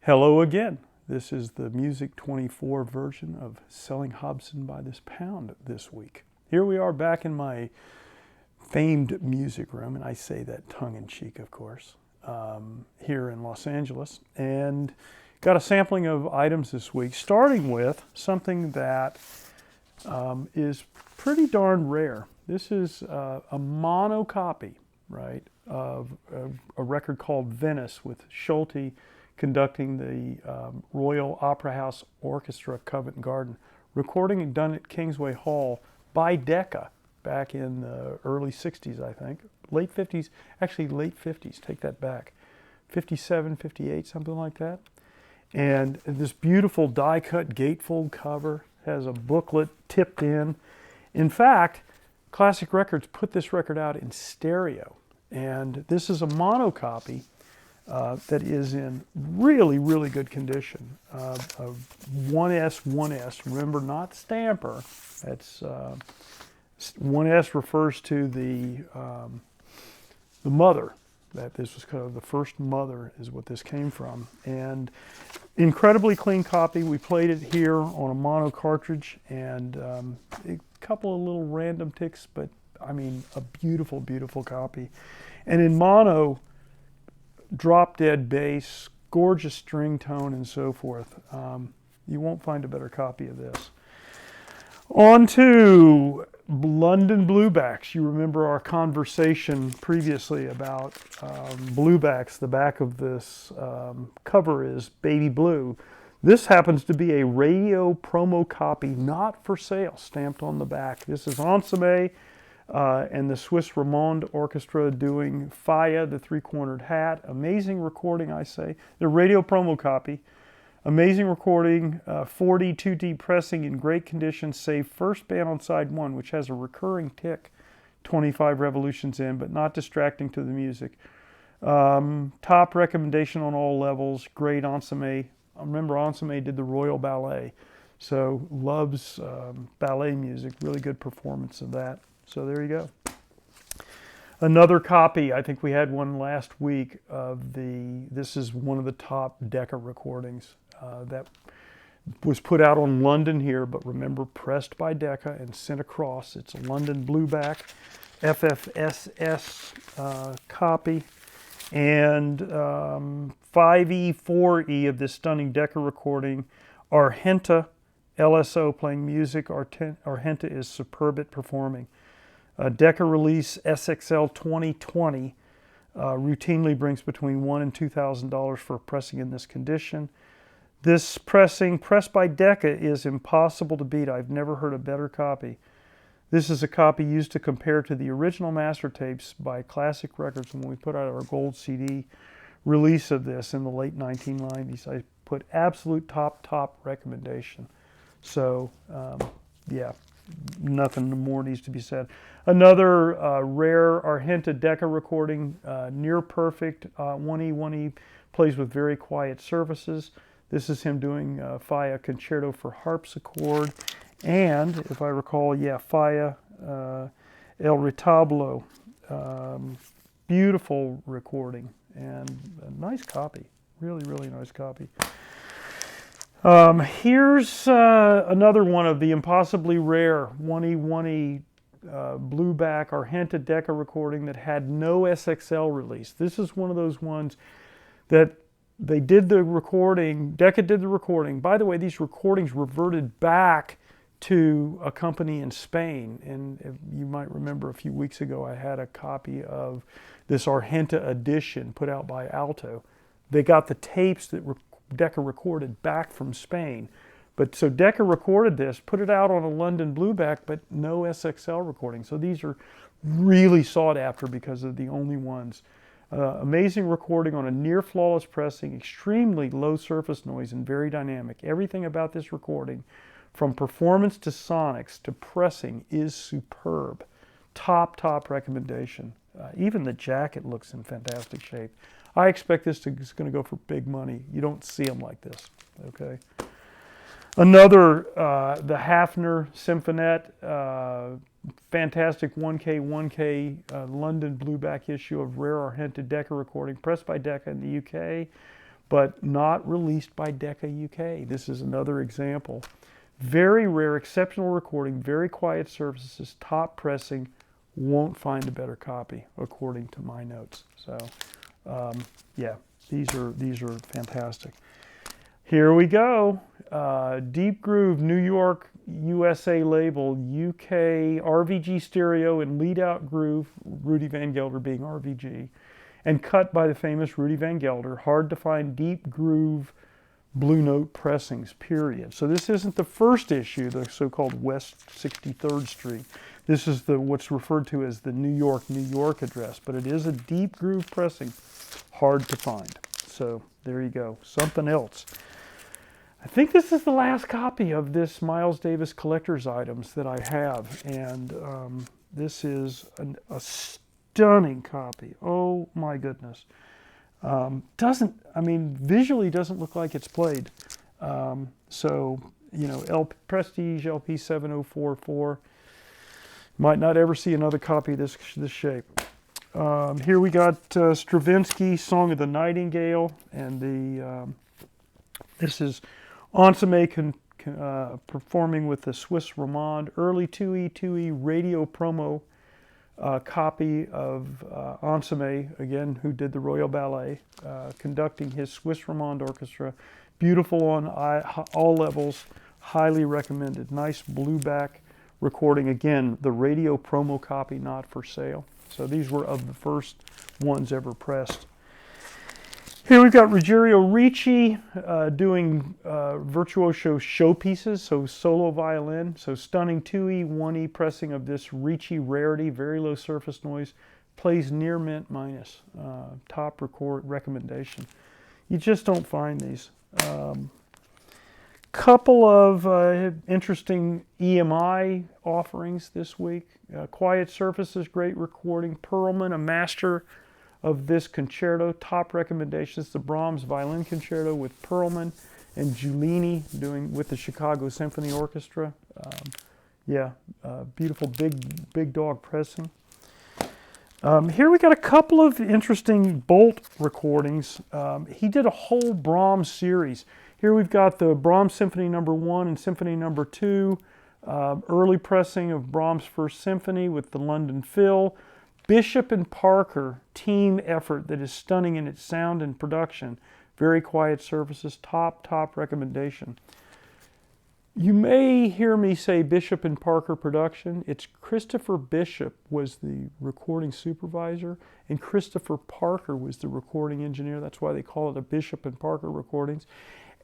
Hello again. This is the Music 24 version of Selling Hobson by this pound this week. Here we are back in my famed music room, and I say that tongue-in-cheek, of course, here in Los Angeles, and got a sampling of items this week, starting with something that is pretty darn rare. This is a mono copy, right, of a record called Venice with Schulte conducting the Royal Opera House Orchestra, Covent Garden, recording and done at Kingsway Hall by Decca back in the early 60s, I think. Late 50s, actually late 50s, take that back. 57, 58, something like that. And this beautiful die-cut gatefold cover has a booklet tipped in. In fact, Classic Records put this record out in stereo. And this is a mono copy that is in really, really good condition. 1S. Remember, not stamper. That's 1S refers to the mother. That this was kind of the first mother is what this came from. And incredibly clean copy. We played it here on a mono cartridge, and a couple of little random ticks, but I mean a beautiful, beautiful copy. And in mono, drop dead bass, gorgeous string tone, and so forth. You won't find a better copy of this. On to London Bluebacks. You remember our conversation previously about Bluebacks. The back of this cover is baby blue. This happens to be a radio promo copy, not for sale, stamped on the back. This is Ensemble and the Swiss Romande Orchestra doing Faya, the three-cornered hat. Amazing recording, I say. The radio promo copy. Amazing recording, 40 2D pressing in great condition, save first band on side one, which has a recurring tick, 25 revolutions in, but not distracting to the music. Top recommendation on all levels, great Ensemble. Remember, Ensemble did the Royal Ballet, so loves ballet music, really good performance of that. So there you go. Another copy, I think we had one last week of this is one of the top Decca recordings that was put out on London here, but remember, pressed by Decca and sent across. It's a London Blueback FFSS copy, and 5E, 4E of this stunning Decca recording. Argenta LSO playing music. Argenta is superb at performing. Decca release SXL 2020 routinely brings between $1,000 and $2,000 for pressing in this condition. This pressing, pressed by Decca, is impossible to beat. I've never heard a better copy. This is a copy used to compare to the original master tapes by Classic Records when we put out our gold CD release of this in the late 1990s. I put absolute top recommendation. So, yeah. Nothing more needs to be said. Another rare Argenta Decca recording, near perfect. 1E plays with very quiet surfaces. This is him doing Faya Concerto for harpsichord, and if I recall, yeah, Faya El Retablo. Beautiful recording and a nice copy. Really, really nice copy. Here's another one of the impossibly rare 1E Blueback Argenta Decca recording that had no SXL release. This is one of those ones that they did the recording, Decca did the recording. By the way, these recordings reverted back to a company in Spain. And if you might remember a few weeks ago, I had a copy of this Argenta edition put out by Alto. They got the tapes that Decca recorded back from Spain. But so Decca recorded this, put it out on a London Blueback, but no SXL recording. So these are really sought after because of the only ones. Amazing recording on a near flawless pressing, extremely low surface noise and very dynamic. Everything about this recording, from performance to sonics to pressing, is superb. Top recommendation. Even the jacket looks in fantastic shape. I expect this is going to go for big money. You don't see them like this, okay? Another, the Hafner Symphonette, fantastic 1K London Blueback issue of rare Argenta Decca recording, pressed by Decca in the UK. but not released by Decca UK. This is another example. Very rare, exceptional recording, very quiet surfaces, top pressing, won't find a better copy according to my notes. So yeah, these are fantastic. Here we go. Deep Groove, New York, USA label, UK RVG stereo and lead out groove, Rudy Van Gelder being RVG, and cut by the famous Rudy Van Gelder. Hard to find deep groove Blue Note pressings, period. So this isn't the first issue, the so-called West 63rd Street. This is what's referred to as the New York address, but it is a deep groove pressing, hard to find. So there you go, something else. I think this is the last copy of this Miles Davis collector's items that I have, and this is a stunning copy. Oh my goodness. Visually doesn't look like it's played. So, you know, Prestige LP 7044. Might not ever see another copy of this shape. Here we got Stravinsky, Song of the Nightingale, and this is Ansame performing with the Swiss Romande, early 2E radio promo copy of Ansame, again, who did the Royal Ballet, conducting his Swiss Romande Orchestra. Beautiful on all levels, highly recommended. Nice blueback recording. Again, the radio promo copy, not for sale. So these were of the first ones ever pressed. Here we've got Ruggiero Ricci doing virtuoso showpieces, so solo violin, so stunning 2E, 1E pressing of this Ricci rarity, very low surface noise, plays near mint minus, top record recommendation. You just don't find these. Couple of interesting EMI offerings this week. Quiet Surfaces, great recording. Perlman, a master of this concerto, top recommendations. The Brahms Violin Concerto with Perlman and Giulini doing with the Chicago Symphony Orchestra. Beautiful big dog pressing. Here we got a couple of interesting Bolt recordings. He did a whole Brahms series. Here we've got the Brahms Symphony No. 1 and Symphony No. 2, early pressing of Brahms' First Symphony with the London Phil. Bishop and Parker team effort that is stunning in its sound and production. Very quiet surfaces, top recommendation. You may hear me say Bishop and Parker production. It's Christopher Bishop was the recording supervisor, and Christopher Parker was the recording engineer. That's why they call it a Bishop and Parker recordings.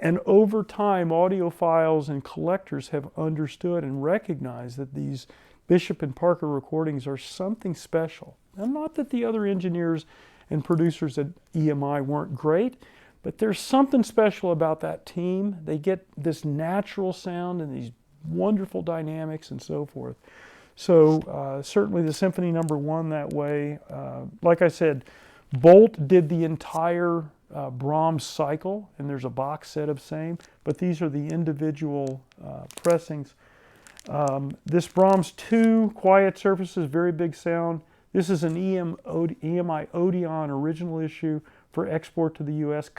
And over time, audiophiles and collectors have understood and recognized that these Bishop and Parker recordings are something special. And not that the other engineers and producers at EMI weren't great, but there's something special about that team. They get this natural sound and these wonderful dynamics and so forth. So certainly the Symphony No. 1 that way. Like I said, Bolt did the entire Brahms cycle, and there's a box set of same, but these are the individual pressings. This Brahms 2, quiet surfaces, very big sound. This is an EMI Odeon original issue for export to the U.S.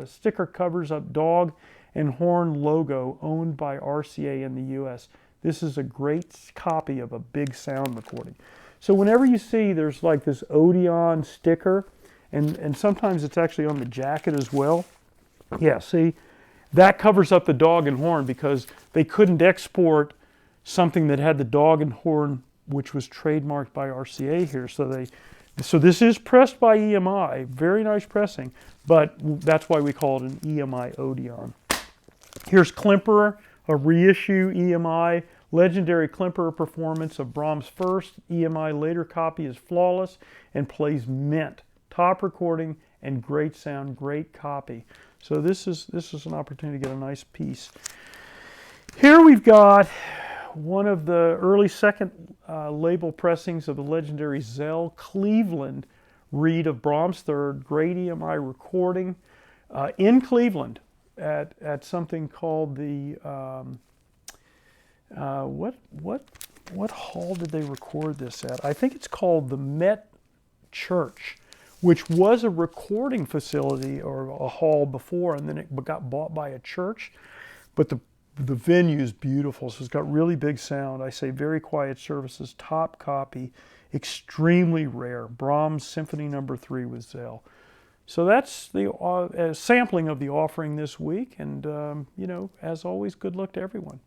Sticker covers up dog and horn logo owned by RCA in the U.S. This is a great copy of a big sound recording. So whenever you see there's like this Odeon sticker, and sometimes it's actually on the jacket as well. Yeah, see, that covers up the dog and horn because they couldn't export something that had the dog and horn, which was trademarked by RCA here. So this is pressed by EMI, very nice pressing, but that's why we call it an EMI Odeon. Here's Klemperer, a reissue EMI, legendary Klemperer performance of Brahms' first. EMI later copy is flawless and plays mint. Top recording and great sound, great copy. So this is an opportunity to get a nice piece. Here we've got one of the early second label pressings of the legendary Zell Cleveland reed of Brahms' third, great EMI recording in Cleveland at something called the what hall did they record this at? I think it's called the Met Church, which was a recording facility or a hall before, and then it got bought by a church. But the venue is beautiful, so it's got really big sound. I say very quiet services, top copy, extremely rare. Brahms Symphony No. 3 with Zell. So that's the sampling of the offering this week, and you know, as always, good luck to everyone.